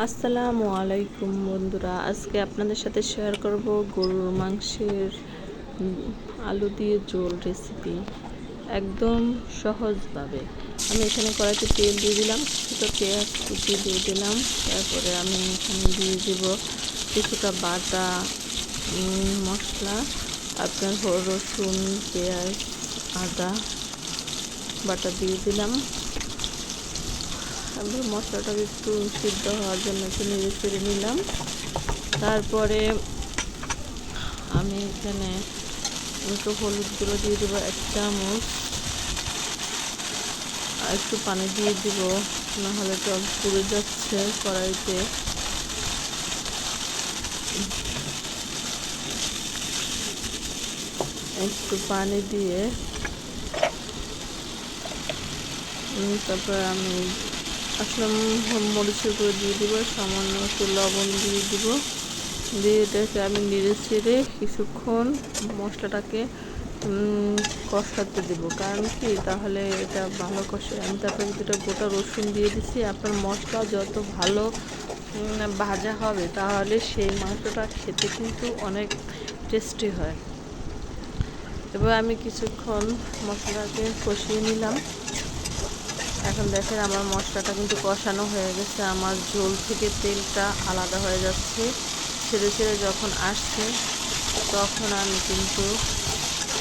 আসসালামু আলাইকুম বন্ধুরা, আজকে আপনাদের সাথে শেয়ার করব গরুর মাংসের আলু দিয়ে ঝোল রেসিপি একদম সহজভাবে। আমি এখানে কড়াইতে তেল দিয়ে দিলাম, কিছুটা পেঁয়াজ কুচি দিয়ে দিলাম। তারপরে আমি এখানে দিয়ে দিব কিছুটা বাটা মশলা, আপনার রসুন, পেঁয়াজ, আদা বাটা দিয়ে দিলাম। তারপরে মশলাটাকে একটু সিদ্ধ হওয়ার জন্য একটু নেড়ে চেড়ে নিলাম। তারপরে আমি এখানে একটু হলুদ গুঁড়ো দিয়ে দেবো 1 চামচ, আর একটু পানি দিয়ে দিব, নাহলে তো পুড়ে যাচ্ছে কড়াইতে। একটু পানি দিয়ে তারপরে আমি আসলে মরিচের গুঁড়ো দিয়ে দিব, সামান্য একটু লবণ দিয়ে দিব, দিয়ে এটাকে আমি নেড়ে চেড়ে কিছুক্ষণ মশলাটাকে কষাতে দেবো। কারণ কি, তাহলে এটা ভালো কষে। আমি তারপরে কিছুটা গোটা রসুন দিয়ে দিচ্ছি। আপনার মশলা যত ভালো ভাজা হবে, তাহলে সেই মাংসটা খেতে কিন্তু অনেক টেস্টি হয়। এবার আমি কিছুক্ষণ মশলাকে কষিয়ে নিলাম। এখন দেখেন আমার মশলাটা কিন্তু কষানো হয়ে গেছে, আমার ঝোল থেকে তেলটা আলাদা হয়ে যাচ্ছে। ছেড়ে ছেড়ে যখন আসছে, তখন আমি কিন্তু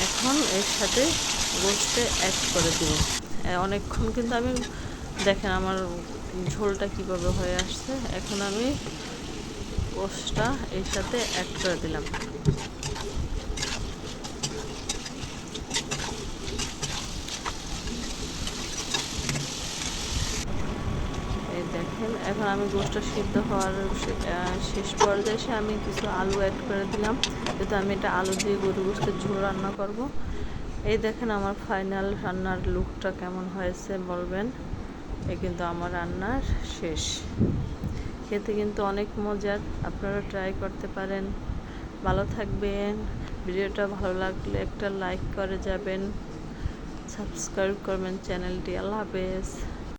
এখন এর সাথে গোশতে অ্যাড করে দেব। অনেকক্ষণ কিন্তু আমি দেখেন আমার ঝোলটা কিভাবে হয়ে আসছে। এখন আমি গোশটা এর সাথে অ্যাড করে দিলাম। দেখেন এখন আমি গোশটা সিদ্ধ হওয়ার শেষ পর্যায়ে এসে আমি কিছু আলু অ্যাড করে দিলাম, যেহেতু আমি এটা আলু দিয়ে গরু গোশতের ঝোল রান্না করব। এই দেখেন আমার ফাইনাল রান্নার লুকটা কেমন হয়েছে বলবেন। এই কিন্তু আমার রান্নার শেষ। খেতে কিন্তু অনেক মজার, আপনারা ট্রাই করতে পারেন। ভালো থাকবেন। ভিডিওটা ভালো লাগলে একটা লাইক করে যাবেন, সাবস্ক্রাইব করবেন চ্যানেলটি। আল্লাহ হাফেজ।